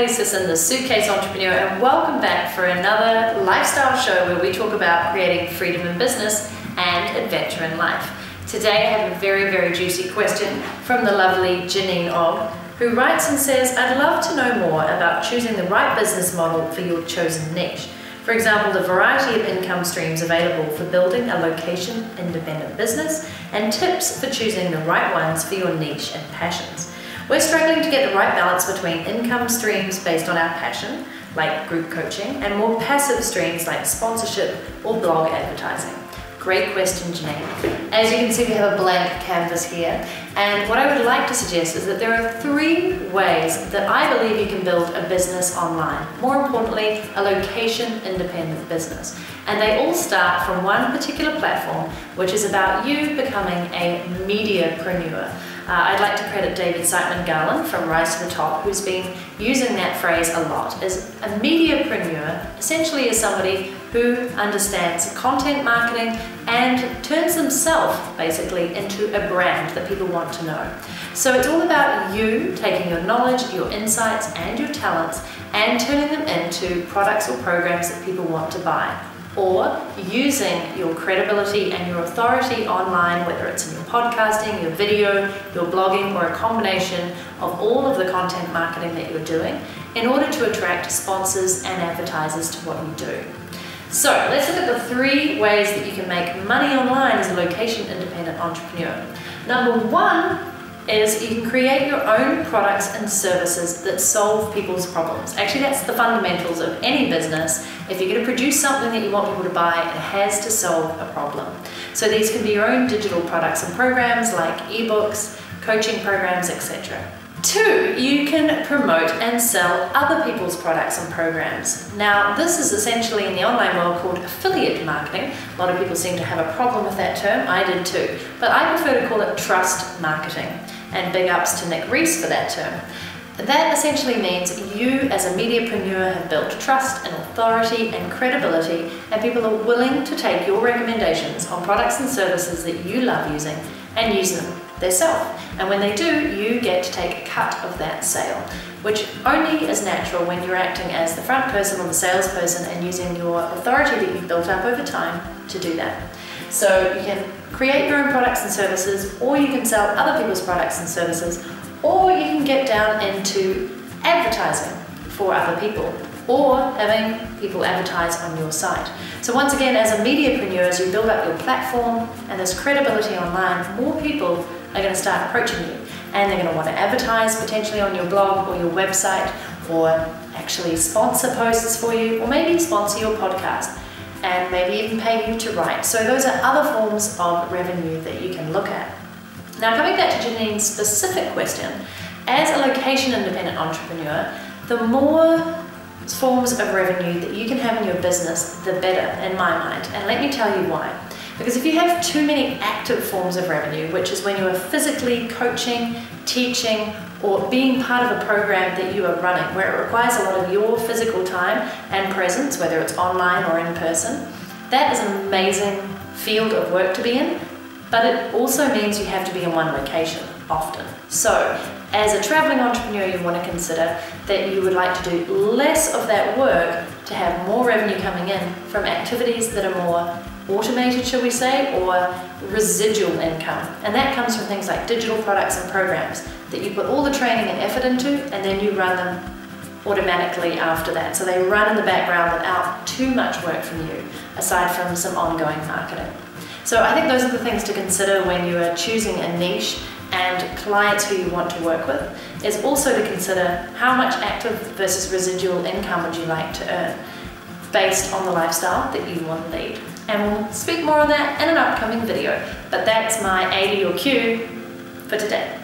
Natalie Sisson, the Suitcase Entrepreneur, and welcome back for another lifestyle show where we talk about creating freedom in business and adventure in life. Today I have a very, very juicy question from the lovely Janine Og, who writes and says, I'd love to know more about choosing the right business model for your chosen niche. For example, the variety of income streams available for building a location-independent business and tips for choosing the right ones for your niche and passions. We're struggling to get the right balance between income streams based on our passion, like group coaching, and more passive streams like sponsorship or blog advertising. Great question, Janine. As you can see, we have a blank canvas here, and what I would like to suggest is that there are 3 ways that I believe you can build a business online. More importantly, a location-independent business. And they all start from one particular platform, which is about you becoming a mediapreneur. I'd like to credit David Siteman Garland from Rise to the Top, who's been using that phrase a lot. As a mediapreneur essentially is somebody who understands content marketing and turns themselves basically into a brand that people want to know. So it's all about you taking your knowledge, your insights and your talents and turning them into products or programs that people want to buy. Or using your credibility and your authority online, whether it's in your podcasting, your video, your blogging, or a combination of all of the content marketing that you're doing in order to attract sponsors and advertisers to what you do. So let's look at the 3 ways that you can make money online as a location-independent entrepreneur. Number 1 is you can create your own products and services that solve people's problems. Actually, that's the fundamentals of any business. If you're going to produce something that you want people to buy, it has to solve a problem. So these can be your own digital products and programs like ebooks, coaching programs, etc. 2, you can promote and sell other people's products and programs. Now, this is essentially in the online world called affiliate marketing. A lot of people seem to have a problem with that term. I did too. But I prefer to call it trust marketing. And big ups to Nick Reese for that term. That essentially means you as a mediapreneur have built trust and authority and credibility, and people are willing to take your recommendations on products and services that you love using and use them themselves. And when they do, you get to take a cut of that sale, which only is natural when you're acting as the front person or the salesperson and using your authority that you've built up over time to do that. So you can create your own products and services, or you can sell other people's products and services, or you can get down into advertising for other people, or having people advertise on your site. So once again, as a mediapreneur, as you build up your platform and this credibility online, more people are going to start approaching you, and they're going to want to advertise potentially on your blog or your website, or actually sponsor posts for you, or maybe sponsor your podcast, and maybe even pay you to write. So those are other forms of revenue that you can look at. Now, coming back to Janine's specific question, as a location-independent entrepreneur, the more forms of revenue that you can have in your business, the better, in my mind. And let me tell you why. Because if you have too many active forms of revenue, which is when you are physically coaching, teaching, or being part of a program that you are running, where it requires a lot of your physical time and presence, whether it's online or in person, that is an amazing field of work to be in, but it also means you have to be in one location often. So, as a traveling entrepreneur, you want to consider that you would like to do less of that work to have more revenue coming in from activities that are more automated, shall we say, or residual income. And that comes from things like digital products and programs that you put all the training and effort into, and then you run them automatically after that. So they run in the background without too much work from you, aside from some ongoing marketing. So I think those are the things to consider when you are choosing a niche and clients who you want to work with, is also to consider how much active versus residual income would you like to earn based on the lifestyle that you want to lead. And we'll speak more on that in an upcoming video, but that's my A to your Q for today.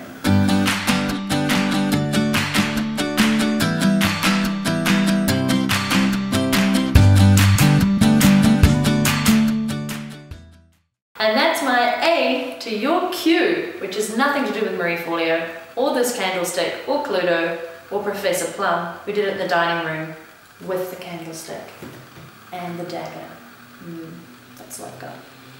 And that's my A to your Q, which is nothing to do with Marie Forleo, or this candlestick, or Cluedo, or Professor Plum, who did it in the dining room with the candlestick and the dagger. That's what I've got.